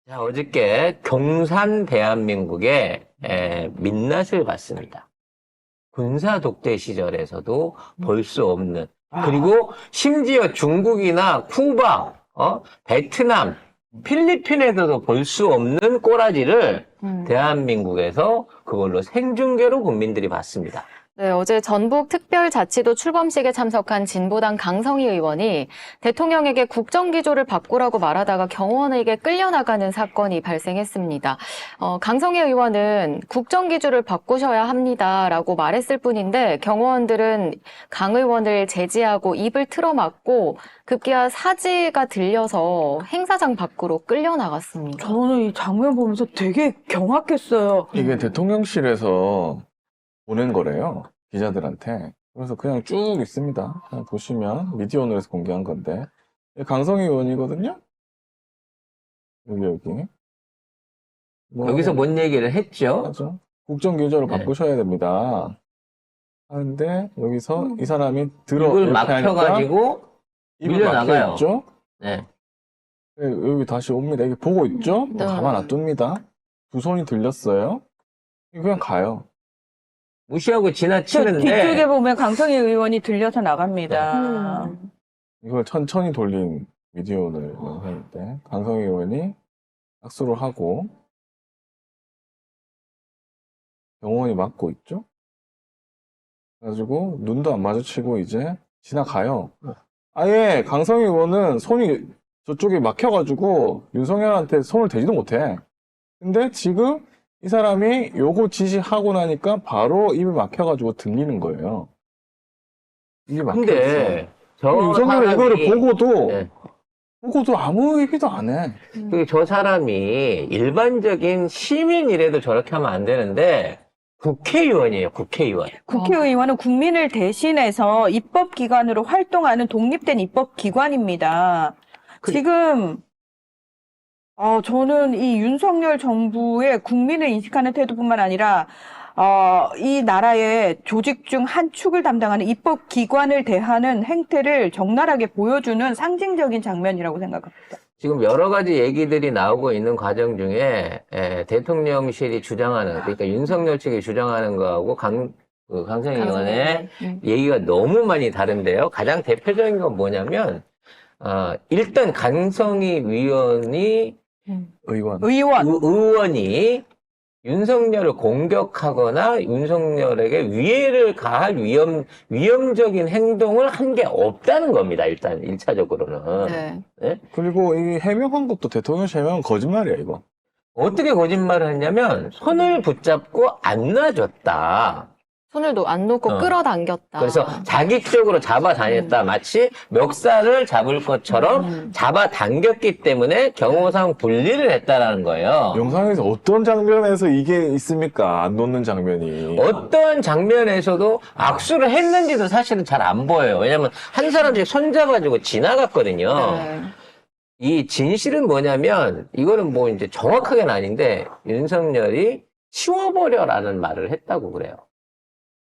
자, 어저께 경산 대한민국의 민낯을 봤습니다. 군사 독재 시절에서도 볼 수 없는, 그리고 심지어 중국이나 쿠바, 베트남, 필리핀에서도 볼 수 없는 꼬라지를 대한민국에서 그걸로 생중계로 국민들이 봤습니다. 네, 어제 전북특별자치도 출범식에 참석한 진보당 강성희 의원이 대통령에게 국정기조를 바꾸라고 말하다가 경호원에게 끌려나가는 사건이 발생했습니다. 강성희 의원은 국정기조를 바꾸셔야 합니다라고 말했을 뿐인데 경호원들은 강 의원을 제지하고 입을 틀어막고 급기야 사지가 들려서 행사장 밖으로 끌려나갔습니다. 저는 이 장면 보면서 되게 경악했어요. 이게 대통령실에서 보낸 거래요. 기자들한테. 그래서 그냥 쭉 있습니다. 그냥 보시면 미디어오늘에서 공개한 건데. 강성희 의원이거든요. 여기. 여기서 뭔 얘기를 했죠? 맞아. 국정기조를 네. 바꾸셔야 됩니다. 하는데 여기서 이 사람이 들어 입을 이렇게 하니까 막혀가지고 입을 밀려나가요. 막혀 있죠. 네. 여기 다시 옵니다. 이게 보고 있죠? 네. 가만 놔둡니다. 두 손이 들렸어요. 그냥 가요. 무시하고 저 지나치는데 뒤쪽에 보면 강성희 의원이 들려서 나갑니다. 이걸 천천히 돌린 미디어오늘 영상인데 강성희 의원이 악수를 하고 경호원이 막고 있죠. 그래가지고 눈도 안 마주치고 이제 지나가요. 아예 강성희 의원은 손이 저쪽에 막혀가지고 윤석열한테 손을 대지도 못해. 근데 지금 이 사람이 요거 지시하고 나니까 바로 입이 막혀가지고 들리는 거예요. 입이 막혀있어. 근데 저 윤석열이 이거를 보고도 네. 아무 얘기도 안 해. 저 사람이 일반적인 시민이라도 저렇게 하면 안 되는데 국회의원이에요, 국회의원. 국회의원은 국민을 대신해서 입법기관으로 활동하는 독립된 입법기관입니다. 지금 저는 이 윤석열 정부의 국민을 인식하는 태도뿐만 아니라 이 나라의 조직 중 한 축을 담당하는 입법기관을 대하는 행태를 적나라하게 보여주는 상징적인 장면이라고 생각합니다. 지금 여러 가지 얘기들이 나오고 있는 과정 중에 대통령실이 주장하는, 그러니까 윤석열 측이 주장하는 거하고 강성희 의원의 얘기가 너무 많이 다른데요. 가장 대표적인 건 뭐냐면 일단 강성희 의원이 윤석열을 공격하거나 윤석열에게 위해를 가할 위험적인 행동을 한 게 없다는 겁니다. 일단 1차적으로는. 네. 네? 그리고 이 해명한 것도 대통령실 해명은 거짓말이야, 이거. 어떻게 거짓말을 했냐면 손을 붙잡고 안 놔줬다. 손을 안 놓고 끌어당겼다. 그래서 자기적으로 잡아다녔다. 마치 멱살을 잡을 것처럼 잡아당겼기 때문에 경호상 분리를 했다라는 거예요. 영상에서 어떤 장면에서 이게 있습니까? 안 놓는 장면이. 어떠한 장면에서도 악수를 했는지도 사실은 잘 안 보여요. 왜냐면 한 사람씩 손잡아주고 지나갔거든요. 네. 이 진실은 뭐냐면 이거는 뭐 이제 정확하게는 아닌데 윤석열이 치워버려라는 말을 했다고 그래요.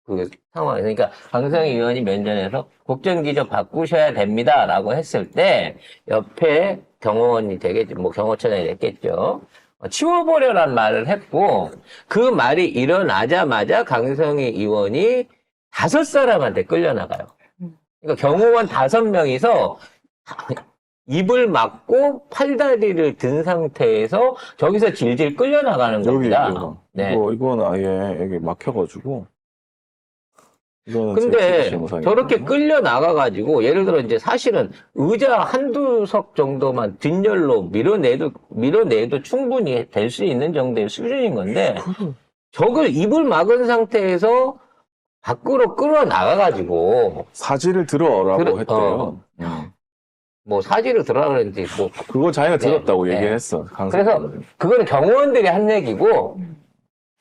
그 상황에서. 그러니까 강성희 의원이 면전에서 국정기조 바꾸셔야 됩니다라고 했을 때 옆에 경호원이 되겠죠. 뭐 경호처장이 됐겠죠. 치워버려란 말을 했고 그 말이 일어나자마자 강성희 의원이 5사람한테 끌려나가요. 그러니까 경호원 5명이서 입을 막고 팔다리를 든 상태에서 저기서 질질 끌려나가는 겁니다. 이거. 네. 이건 아예 여기 막혀가지고. 이거는 근데 제 영상이거든요. 저렇게 끌려나가가지고 예를 들어 이제 사실은 의자 한두 석 정도만 뒷열로 밀어내도 충분히 될 수 있는 정도의 수준인 건데 저걸 입을 막은 상태에서 밖으로 끌어나가가지고 사지를 들어라고 했대요. 뭐 사지를 들어라 그랬는지 뭐 그거 자기가 네. 들었다고 네. 얘기했어. 그래서 그거는 경호원들이 한 얘기고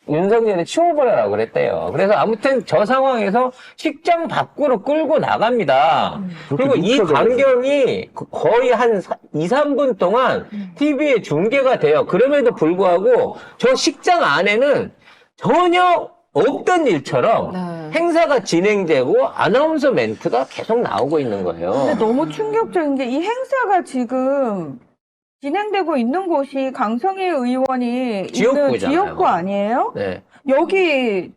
윤석열이 치워버려라고 그랬대요. 그래서 아무튼 저 상황에서 식장 밖으로 끌고 나갑니다. 그리고 이 광경이 거의 한 2, 3분 동안 TV에 중계가 돼요. 그럼에도 불구하고 저 식장 안에는 전혀 없던 일처럼 네. 행사가 진행되고 아나운서 멘트가 계속 나오고 있는 거예요. 근데 너무 충격적인 게 이 행사가 지금 진행되고 있는 곳이 강성희 의원이 있는 지역구잖아요. 지역구 아니에요? 네. 여기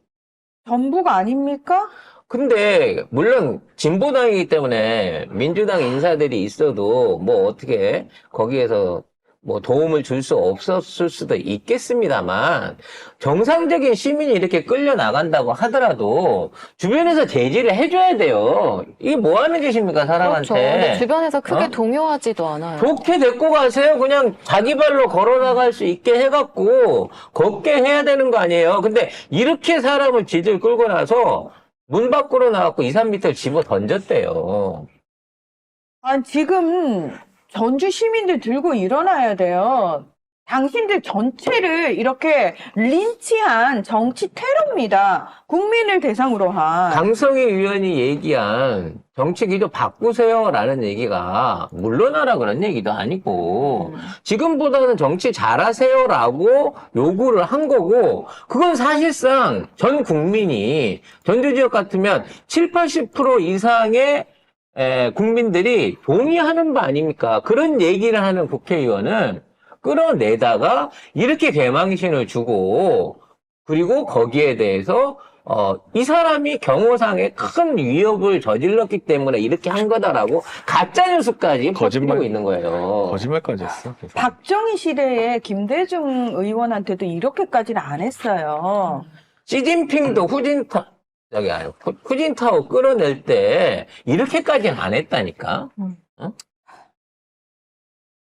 전부가 아닙니까? 근데 물론 진보당이기 때문에 민주당 인사들이 있어도 뭐 어떻게 거기에서 뭐 도움을 줄 수 없었을 수도 있겠습니다만 정상적인 시민이 이렇게 끌려 나간다고 하더라도 주변에서 제지를 해줘야 돼요. 이게 뭐 하는 짓입니까, 사람한테? 그렇죠. 근데 주변에서 크게 어? 동요하지도 않아요. 좋게 데리고 가세요. 그냥 자기 발로 걸어 나갈 수 있게 해갖고 걷게 해야 되는 거 아니에요. 근데 이렇게 사람을 질질 끌고 나서 문 밖으로 나왔고 2, 3m 집어 던졌대요. 아, 지금 전주 시민들 들고 일어나야 돼요. 당신들 전체를 이렇게 린치한 정치 테러입니다. 국민을 대상으로 한. 강성희 의원이 얘기한 정치 기조 바꾸세요라는 얘기가 물러나라 그런 얘기도 아니고 지금보다는 정치 잘하세요라고 요구를 한 거고 그건 사실상 전 국민이 전주 지역 같으면 7, 80% 이상의 국민들이 동의하는 바 아닙니까? 그런 얘기를 하는 국회의원은 끌어내다가 이렇게 개망신을 주고 그리고 거기에 대해서 이 사람이 경호상에 큰 위협을 저질렀기 때문에 이렇게 한 거다라고 가짜뉴스까지 퍼뜨리고 있는 거예요. 거짓말까지 했어. 그래서. 박정희 시대에 김대중 의원한테도 이렇게까지는 안 했어요. 시진핑도 후진타오 끌어낼 때 이렇게까지는 안 했다니까. 어?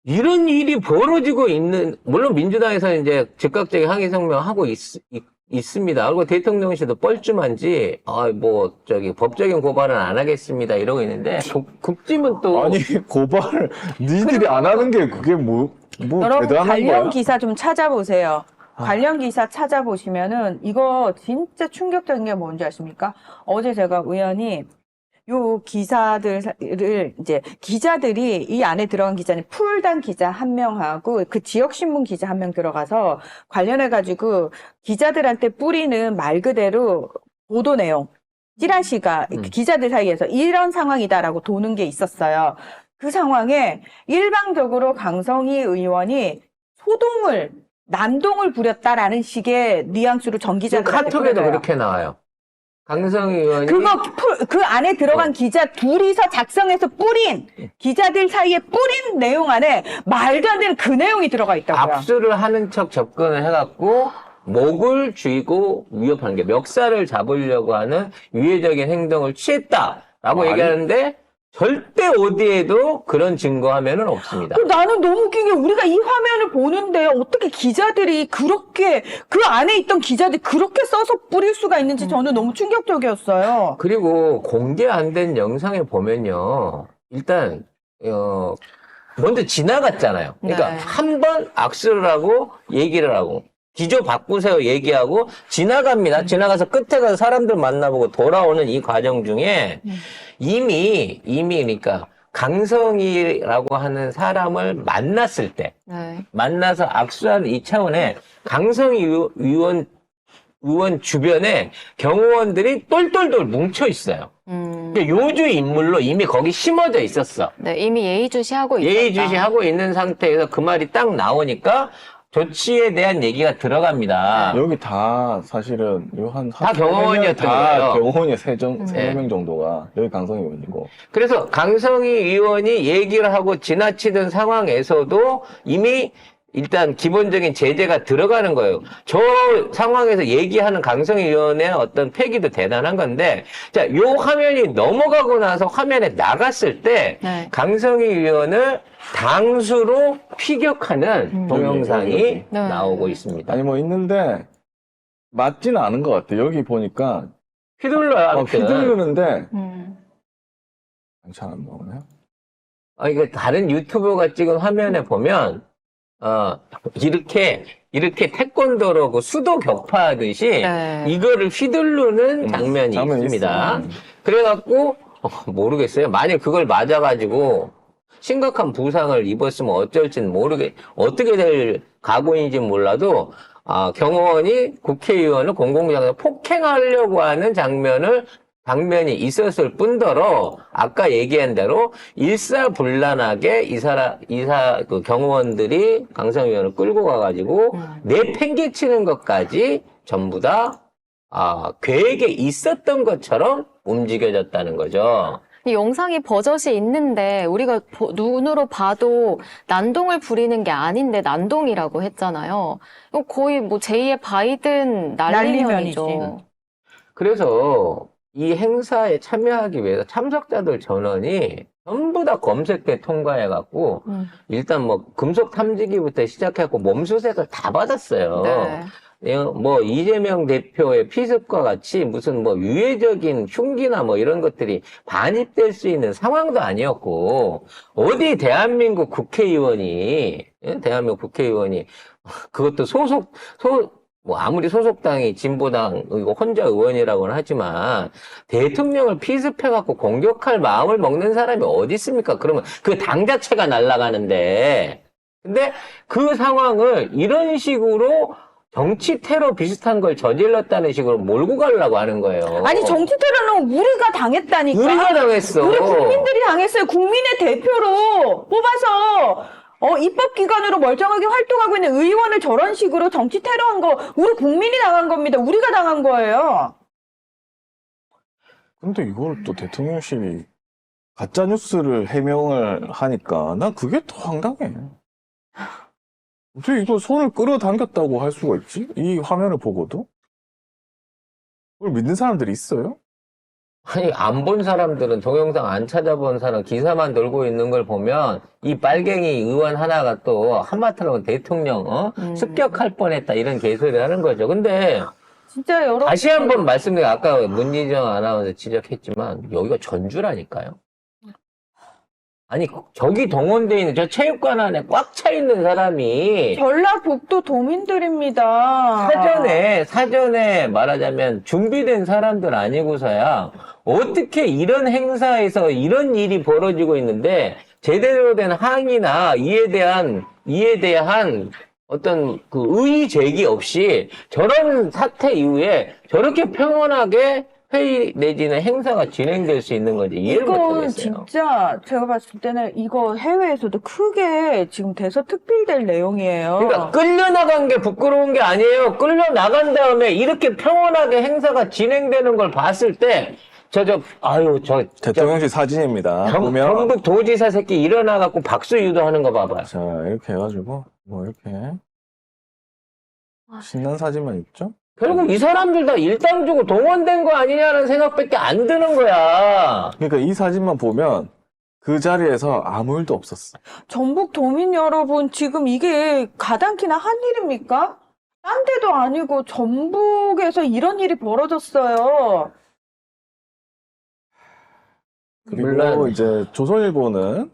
이런 일이 벌어지고 있는, 물론 민주당에서 이제 즉각적인 항의 성명하고 있습니다. 그리고 대통령실도 뻘쭘한지, 법적인 고발은 안 하겠습니다. 이러고 있는데, 국짐은 또. 아니 고발을 니들이 안 하는 게 그게 뭐 여러분 대단한 관련 거야? 기사 좀 찾아보세요. 관련 기사 찾아보시면은 이거 진짜 충격적인 게 뭔지 아십니까? 어제 제가 우연히 요 기사들을 이제 기자들이 이 안에 들어간 기자는 풀단 기자 한 명하고 그 지역 신문 기자 한 명 들어가서 관련해 가지고 기자들한테 뿌리는 말 그대로 보도 내용 찌라시가 기자들 사이에서 이런 상황이다라고 도는 게 있었어요. 그 상황에 일방적으로 강성희 의원이 난동을 부렸다라는 식의 뉘앙스로 전 지금 기자들한테 카톡에도 뿌려요. 그렇게 나와요. 강성희 의원이. 그 안에 들어간 기자 둘이서 작성해서 뿌린, 기자들 사이에 뿌린 내용 안에 말도 안 되는 그 내용이 들어가 있다고요. 압수를 하는 척 접근을 해갖고, 목을 쥐고 위협하는 게 멱살을 잡으려고 하는 위해적인 행동을 취했다라고 얘기하는데, 절대 어디에도 그런 증거하면은 없습니다. 나는 너무 웃긴 게 우리가 이 화면을 보는데 어떻게 기자들이 그렇게 그 안에 있던 기자들이 그렇게 써서 뿌릴 수가 있는지 저는 너무 충격적이었어요. 그리고 공개 안 된 영상에 보면요. 일단 먼저 지나갔잖아요. 그러니까 네. 한 번 악수를 하고 얘기를 하고 기조 바꾸세요 얘기하고 지나갑니다. 지나가서 끝에 가서 사람들 만나보고 돌아오는 이 과정 중에 이미 그러니까 강성희라고 하는 사람을 만났을 때 네. 만나서 악수하는 이 차원에 강성희 의원 주변에 경호원들이 똘똘똘 뭉쳐 있어요. 그러니까 요주 인물로 이미 거기 심어져 있었어. 네, 이미 예의주시하고 있었다. 예의주시하고 있는 상태에서 그 말이 딱 나오니까 조치에 대한 얘기가 들어갑니다. 여기 다 사실은 다 경호원이었던 다 거예요. 경호원이 세명 정도가 여기 강성희 의원이고. 그래서 강성희 의원이 얘기를 하고 지나치던 상황에서도 이미 일단 기본적인 제재가 들어가는 거예요. 저 상황에서 얘기하는 강성희 의원의 어떤 패기도 대단한 건데, 자, 요 화면이 넘어가고 나서 화면에 나갔을 때, 네. 강성희 의원을 당수로 피격하는 동영상이 네. 나오고 있습니다. 아니 뭐 있는데 맞지는 않은 것 같아. 여기 보니까 휘둘러요, 아무튼. 휘두르는데 음. 잘 안 나오네요. 이거 다른 유튜버가 찍은 화면에 보면, 이렇게 태권도로 그 수도 격파하듯이 네. 이거를 휘두르는 장면이 있습니다. 있어요. 그래갖고, 모르겠어요. 만약 그걸 맞아가지고 심각한 부상을 입었으면 어쩔지는 어떻게 될 각오인지 몰라도, 경호원이 국회의원을 공공장소에서 폭행하려고 하는 장면을 장면이 있었을 뿐더러 아까 얘기한 대로 일사불란하게 그 경호원들이 강성희 의원을 끌고 가가지고 내팽개치는 것까지 전부 다 계획에 있었던 것처럼 움직여졌다는 거죠. 이 영상이 버젓이 있는데 우리가 눈으로 봐도 난동을 부리는 게 아닌데 난동이라고 했잖아요. 이거 거의 뭐 제2의 바이든 난리면이죠. 난리면이지. 그래서 이 행사에 참여하기 위해서 참석자들 전원이 전부 다 검색대 통과해갖고 일단 뭐 금속 탐지기부터 시작해갖고 몸수색을 다 받았어요. 네. 뭐 이재명 대표의 피습과 같이 무슨 뭐 유해적인 흉기나 뭐 이런 것들이 반입될 수 있는 상황도 아니었고 어디 대한민국 국회의원이 그것도 뭐 아무리 소속당이 진보당 이거 혼자 의원이라고는 하지만 대통령을 피습해갖고 공격할 마음을 먹는 사람이 어디 있습니까? 그러면 그 당 자체가 날아가는데 근데 그 상황을 이런 식으로 정치 테러 비슷한 걸 저질렀다는 식으로 몰고 가려고 하는 거예요. 아니 정치 테러는 우리가 당했다니까. 우리가 당했어. 우리 국민들이 당했어요. 국민의 대표로 뽑아서 입법기관으로 멀쩡하게 활동하고 있는 의원을 저런 식으로 정치 테러한 거 우리 국민이 당한 겁니다. 우리가 당한 거예요. 근데 이걸 또 대통령실이 가짜뉴스를 해명을 하니까 난 그게 더 황당해. 어떻게 이거 손을 끌어당겼다고 할 수가 있지? 이 화면을 보고도? 그걸 믿는 사람들이 있어요? 아니, 안 본 사람들은 동영상 안 찾아본 사람 기사만 돌고 있는 걸 보면 이 빨갱이 의원 하나가 또 한마디로 대통령 습격할 뻔했다 이런 개소리를 하는 거죠. 근데 진짜 여러분 다시 한번 말씀드려 아까 문희정 아나운서 지적했지만 여기가 전주라니까요. 아니 저기 동원돼 있는 저 체육관 안에 꽉 차 있는 사람이 전라북도 도민들입니다. 사전에 말하자면 준비된 사람들 아니고서야 어떻게 이런 행사에서 이런 일이 벌어지고 있는데 제대로 된 항의나 이에 대한 어떤 그 의의 제기 없이 저런 사태 이후에 저렇게 평온하게 회의 내지는 행사가 진행될 수 있는 건지 이해를 이건 못하겠어요. 진짜 제가 봤을 때는 이거 해외에서도 크게 지금 대서특필될 내용이에요. 그러니까 끌려나간 게 부끄러운 게 아니에요. 끌려나간 다음에 이렇게 평온하게 행사가 진행되는 걸 봤을 때 대통령실 사진입니다. 보면 경북 도지사 새끼 일어나갖고 박수 유도하는 거 봐봐요. 자 이렇게 해가지고 뭐 이렇게 신난 사진만 있죠? 결국 이 사람들 다 일당주고 동원된 거 아니냐는 생각밖에 안 드는 거야. 그러니까 이 사진만 보면 그 자리에서 아무 일도 없었어. 전북 도민 여러분, 지금 이게 가당키나 한 일입니까? 딴 데도 아니고 전북에서 이런 일이 벌어졌어요. 그리고 물론 이제 조선일보는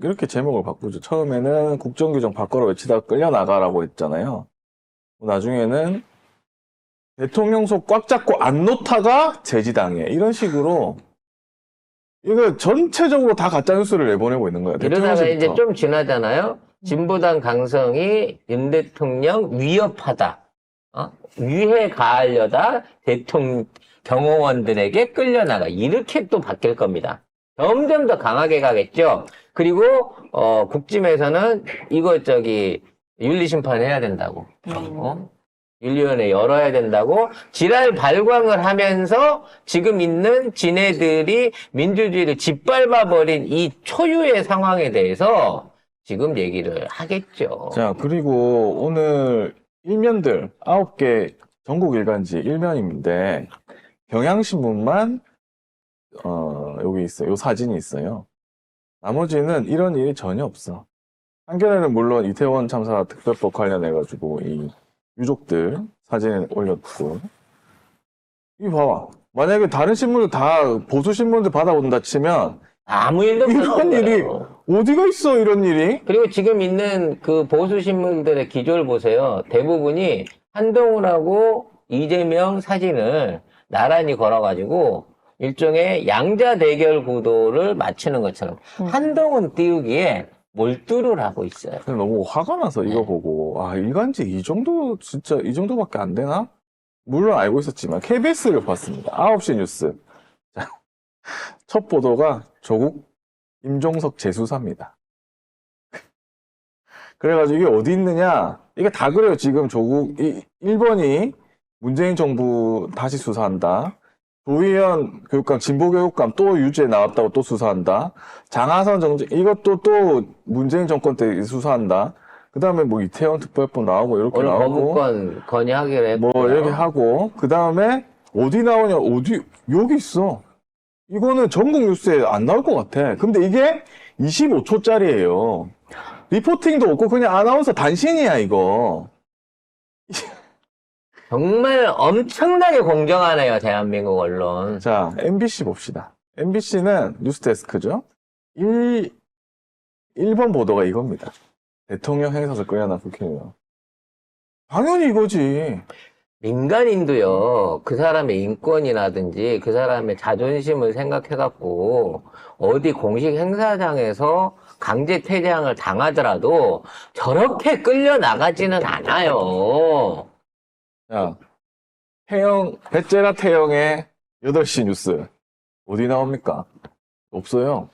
이렇게 제목을 바꾸죠. 처음에는 국정규정 바꿔라 외치다가 끌려나가라고 했잖아요. 나중에는 대통령 속 꽉 잡고 안 놓다가 제지당해. 이런 식으로 이거 전체적으로 다 가짜뉴스를 내보내고 있는 거예요. 이러다가 이제 대통령실부터. 좀 지나잖아요. 진보당 강성이 윤 대통령 위협하다. 위해 가하려다 대통령 경호원들에게 끌려나가. 이렇게 또 바뀔 겁니다. 점점 더 강하게 가겠죠. 그리고 국짐에서는 이거 윤리심판 해야 된다고. 윤리위원회 열어야 된다고 지랄 발광을 하면서 지금 있는 지네들이 민주주의를 짓밟아버린 이 초유의 상황에 대해서 지금 얘기를 하겠죠. 자, 그리고 오늘 일면들 9개 전국 일간지 일면인데 경향신문만 여기 있어요. 요 사진이 있어요. 나머지는 이런 일이 전혀 없어. 한겨레는 물론 이태원 참사 특별법 관련해가지고 이 유족들 사진 올렸고. 이 봐봐. 만약에 다른 신문들 다 보수 신문들 받아온다 치면 아무 일도 이런 없는 일이 거예요. 어디가 있어 이런 일이? 그리고 지금 있는 그 보수 신문들의 기조를 보세요. 대부분이 한동훈하고 이재명 사진을 나란히 걸어가지고 일종의 양자 대결 구도를 맞추는 것처럼 한동훈 띄우기에 몰두를 하고 있어요. 너무 화가 나서 이거 보고 일간지 이 정도밖에 안 되나? 물론 알고 있었지만 KBS를 봤습니다. 9시 뉴스 첫 보도가 조국 임종석 재수사입니다. 그래가지고 이게 어디 있느냐? 이게 다 그래요. 지금 조국 1번이 문재인 정부 다시 수사한다. 조희연 교육감, 진보교육감 또 유죄 나왔다고 또 수사한다. 장하선 정직 이것도 또 문재인 정권 때 수사한다. 그 다음에 뭐 이태원 특별법 나오고 이렇게 오늘 나오고 거부권 건의하기로 했고. 뭐 이렇게 하고 그 다음에 어디 나오냐? 어디 여기 있어. 이거는 전국 뉴스에 안 나올 것 같아. 근데 이게 25초짜리예요. 리포팅도 없고 그냥 아나운서 단신이야 이거. 정말 엄청나게 공정하네요, 대한민국 언론. 자, MBC 봅시다. MBC는 뉴스데스크죠. 1번 보도가 이겁니다. 대통령 행사에서 끌려난 국회의원. 당연히 이거지. 민간인도요, 그 사람의 인권이라든지 그 사람의 자존심을 생각해갖고 어디 공식 행사장에서 강제 퇴장을 당하더라도 저렇게 끌려나가지는 않아요. 자, 배째라 태영의 8시 뉴스. 어디 나옵니까? 없어요.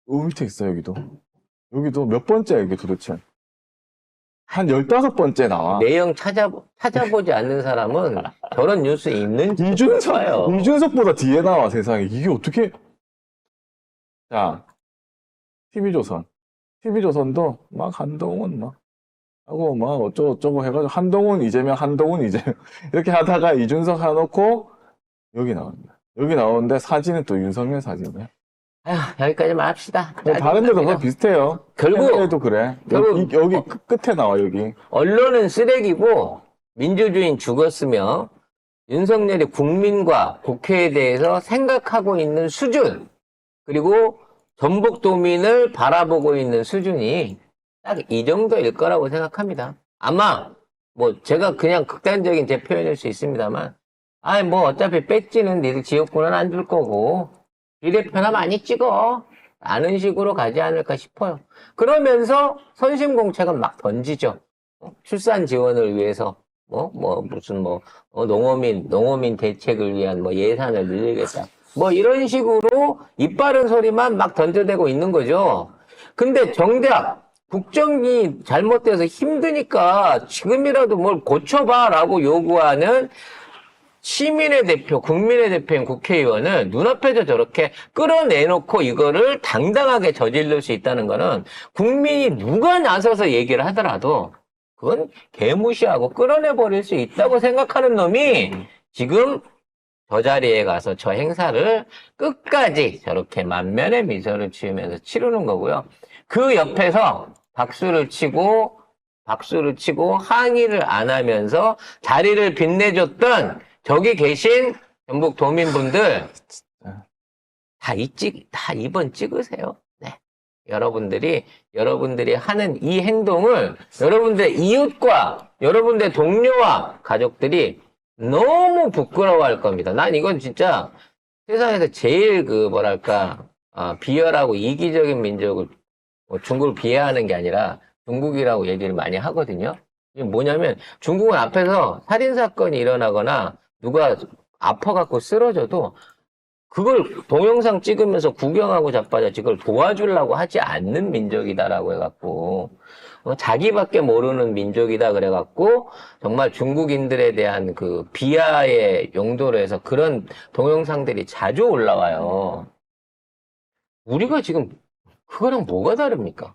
밑에 있어요, 여기도. 여기도 몇 번째야, 이게 도대체. 한 15번째 나와. 내용 찾아보지 않는 사람은 저런 뉴스 있는지 몰라요. 이준석보다 뒤에 나와, 세상에. 이게 어떻게. 자, TV조선. TV조선도 막 한동훈 막 하고 막 어쩌고저쩌고 해가지고 한동훈, 이재명, 이렇게 하다가 이준석 해놓고 여기 나옵니다. 여기 나오는데 사진은 또 윤석열 사진이에요. 아휴, 여기까지만 합시다. 다른 데도 거의 비슷해요. 결국 도 그래. 결국 여기 끝에 나와, 여기. 언론은 쓰레기고 민주주의는 죽었으며 윤석열이 국민과 국회에 대해서 생각하고 있는 수준 그리고 전북도민을 바라보고 있는 수준이 딱 이 정도일 거라고 생각합니다. 아마 뭐 제가 그냥 극단적인 제 표현일 수 있습니다만 뭐 어차피 배지는 니들 지역구는 안 줄 거고 비례표나 많이 찍어 라는 식으로 가지 않을까 싶어요. 그러면서 선심공책은 막 던지죠. 출산 지원을 위해서 농어민 대책을 위한 예산을 늘리겠다. 이런 식으로 이빠른 소리만 막 던져대고 있는 거죠. 근데 정작 국정이 잘못돼서 힘드니까 지금이라도 뭘 고쳐봐라고 요구하는 시민의 대표, 국민의 대표인 국회의원을 눈앞에서 저렇게 끌어내놓고 이거를 당당하게 저지를 수 있다는 거는 국민이 누가 나서서 얘기를 하더라도 그건 개무시하고 끌어내버릴 수 있다고 생각하는 놈이 지금 저 자리에 가서 저 행사를 끝까지 저렇게 만면의 미소를 지으면서 치르는 거고요. 그 옆에서 박수를 치고 항의를 안 하면서 자리를 빛내줬던 저기 계신 전북 도민분들 다 이번 찍으세요. 네. 여러분들이 하는 이 행동을 여러분들의 이웃과 여러분들의 동료와 가족들이 너무 부끄러워할 겁니다. 난 이건 진짜 세상에서 제일 비열하고 이기적인 민족을 중국을 비하하는 게 아니라 중국이라고 얘기를 많이 하거든요. 이게 뭐냐면 중국은 앞에서 살인사건이 일어나거나 누가 아파갖고 쓰러져도 그걸 동영상 찍으면서 구경하고 자빠졌지 그걸 도와주려고 하지 않는 민족이다라고 해갖고 자기밖에 모르는 민족이다 그래갖고 정말 중국인들에 대한 그 비하의 용도로 해서 그런 동영상들이 자주 올라와요. 우리가 지금 그거랑 뭐가 다릅니까?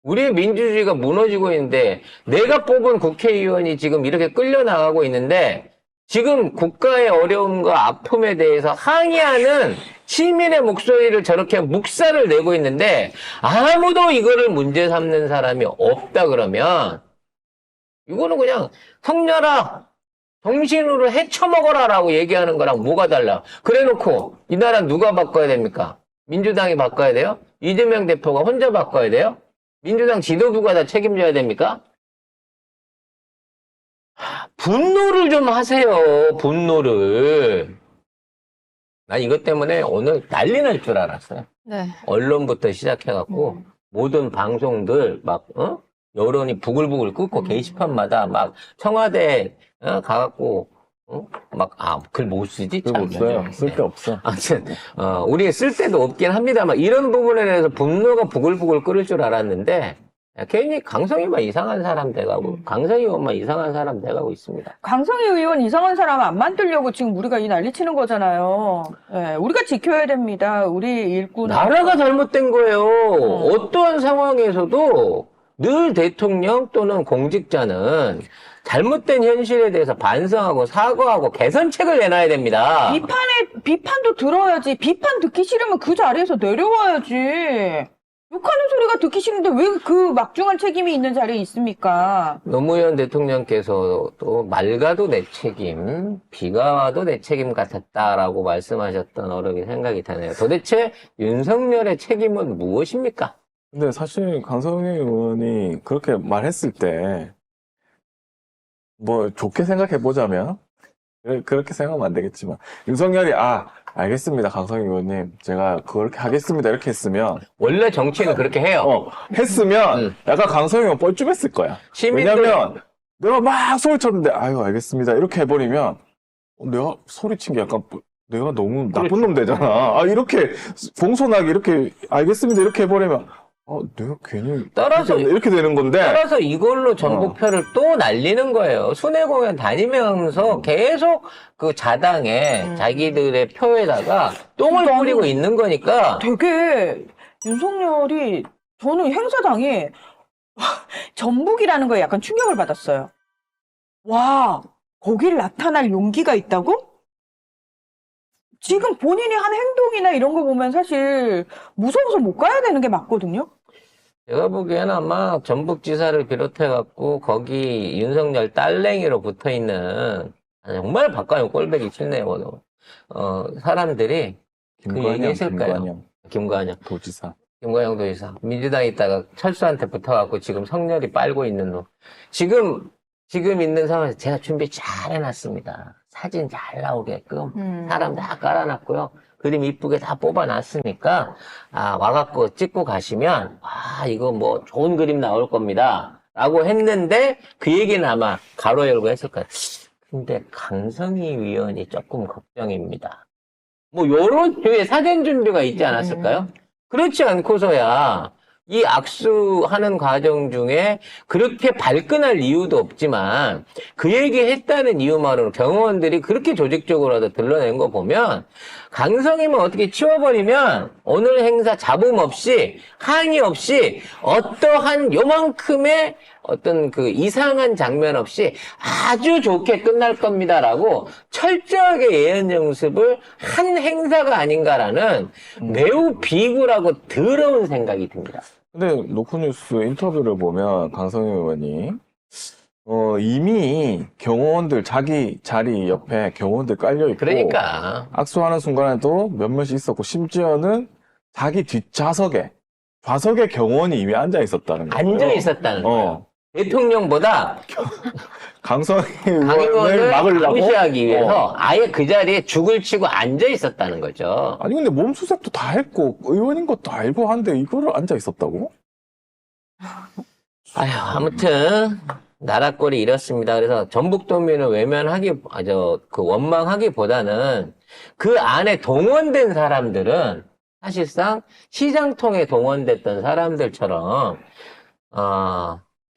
우리의 민주주의가 무너지고 있는데 내가 뽑은 국회의원이 지금 이렇게 끌려나가고 있는데 지금 국가의 어려움과 아픔에 대해서 항의하는 시민의 목소리를 저렇게 묵살을 내고 있는데 아무도 이거를 문제 삼는 사람이 없다 그러면 이거는 그냥 성녀라 정신으로 헤쳐먹어라 라고 얘기하는 거랑 뭐가 달라. 그래놓고 이 나라 누가 바꿔야 됩니까? 민주당이 바꿔야 돼요? 이재명 대표가 혼자 바꿔야 돼요? 민주당 지도부가 다 책임져야 됩니까? 분노를 좀 하세요. 분노를. 난 이것 때문에 오늘 난리 날 줄 알았어요. 네. 언론부터 시작해갖고 모든 방송들 여론이 부글부글 끓고 게시판마다 막 청와대 가갖고 글 못 쓰지? 그거 참. 없어요. 쓸데없어. 아무튼, 우리 쓸 데도 없긴 합니다만, 이런 부분에 대해서 분노가 부글부글 끓을 줄 알았는데, 괜히 강성희만 이상한 사람 돼가고, 강성희 의원만 이상한 사람 돼가고 있습니다. 강성희 의원 이상한 사람 안 만들려고 지금 우리가 이 난리 치는 거잖아요. 예, 우리가 지켜야 됩니다. 우리 일꾼. 나라가 잘못된 거예요. 어떠한 상황에서도 늘 대통령 또는 공직자는 잘못된 현실에 대해서 반성하고 사과하고 개선책을 내놔야 됩니다. 비판도 들어야지. 비판 듣기 싫으면 그 자리에서 내려와야지. 욕하는 소리가 듣기 싫은데 왜 그 막중한 책임이 있는 자리에 있습니까? 노무현 대통령께서도 맑아도 내 책임, 비가 와도 내 책임 같았다라고 말씀하셨던 어록이 생각이 나네요. 도대체 윤석열의 책임은 무엇입니까? 근데 사실 강성희 의원이 그렇게 말했을 때, 뭐, 좋게 생각해보자면, 그렇게 생각하면 안 되겠지만, 윤석열이, 알겠습니다, 강성희 의원님. 제가 그렇게 하겠습니다. 이렇게 했으면, 원래 정치는 그렇게 해요. 했으면, 약간 강성희 의원 뻘쭘했을 거야. 왜냐면, 내가 막 소리쳤는데, 알겠습니다. 이렇게 해버리면, 내가 소리친 게 약간, 내가 너무 나쁜 놈 되잖아. 이렇게, 공손하게 이렇게, 알겠습니다. 이렇게 해버리면, 내가 괜히 따라서 이렇게 되는 건데. 따라서 이걸로 전국표를 또 날리는 거예요. 순회 공연 다니면서 계속 그 자당에 자기들의 표에다가 똥을 뿌리고 있는 거니까. 되게 윤석열이 저는 행사장에 전북이라는 거에 약간 충격을 받았어요. 와, 거길 나타날 용기가 있다고? 지금 본인이 한 행동이나 이런 거 보면 사실 무서워서 못 가야 되는 게 맞거든요. 제가 보기에는 아마 전북지사를 비롯해갖고 거기 윤석열 딸랭이로 붙어있는 정말 바꿔요. 꼴배기 싫네요. 사람들이 그 얘기했을 거예요. 김관영 도지사. 김관영 도지사. 민주당에 있다가 철수한테 붙어갖고 지금 성렬이 빨고 있는 놈. 지금 있는 상황에서 제가 준비 잘 해놨습니다. 사진 잘 나오게끔 사람 다 깔아놨고요. 그림 이쁘게 다 뽑아놨으니까 와갖고 찍고 가시면 이거 뭐 좋은 그림 나올 겁니다. 라고 했는데 그 얘기는 아마 가로 열고 했을 거예요. 근데 강성희 위원이 조금 걱정입니다. 뭐 요런 류의 사전 준비가 있지 않았을까요? 그렇지 않고서야 이 악수하는 과정 중에 그렇게 발끈할 이유도 없지만 그 얘기 했다는 이유만으로 경호원들이 그렇게 조직적으로도 드러낸 거 보면 강성이면 어떻게 치워버리면 오늘 행사 잡음 없이 항의 없이 어떠한 요만큼의 어떤 그 이상한 장면 없이 아주 좋게 끝날 겁니다라고 철저하게 예언 연습을 한 행사가 아닌가라는 매우 비굴하고 더러운 생각이 듭니다. 근데 노크뉴스 인터뷰를 보면 강성희 의원이 이미 경호원들 자기 자리 옆에 경호원들 깔려 있고 그러니까 악수하는 순간에도 몇몇이 있었고 심지어는 자기 뒷좌석에 좌석에 경호원이 이미 앉아 있었다는 거예요. 앉아 있었다는 거예요. 대통령보다 강성희 강 의원을 의원을 막으려고 무시하기 위해서 아예 그 자리에 죽을 치고 앉아 있었다는 거죠. 아니 근데 몸수색도 다 했고 의원인 것도 알고 한데 이거를 앉아 있었다고? 아무튼 나라 꼴이 이렇습니다. 그래서 전북도민을 원망하기보다는 그 안에 동원된 사람들은 사실상 시장통에 동원됐던 사람들처럼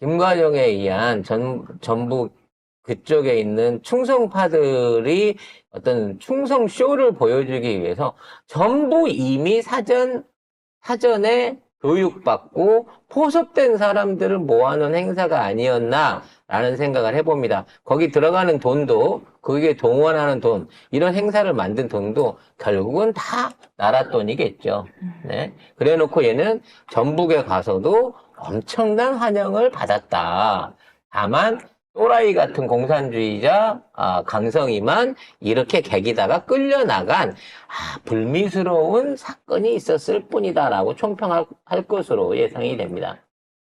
김관영에 의한 전북 그쪽에 있는 충성파들이 어떤 충성쇼를 보여주기 위해서 전부 이미 사전에 교육받고 포섭된 사람들을 모아놓은 행사가 아니었나라는 생각을 해봅니다. 거기 들어가는 돈도, 거기에 동원하는 돈, 이런 행사를 만든 돈도 결국은 다 나라 돈이겠죠. 네. 그래 놓고 얘는 전북에 가서도 엄청난 환영을 받았다. 다만 또라이 같은 공산주의자 강성이만 이렇게 개기다가 끌려나간 불미스러운 사건이 있었을 뿐이다라고 총평할 것으로 예상이 됩니다.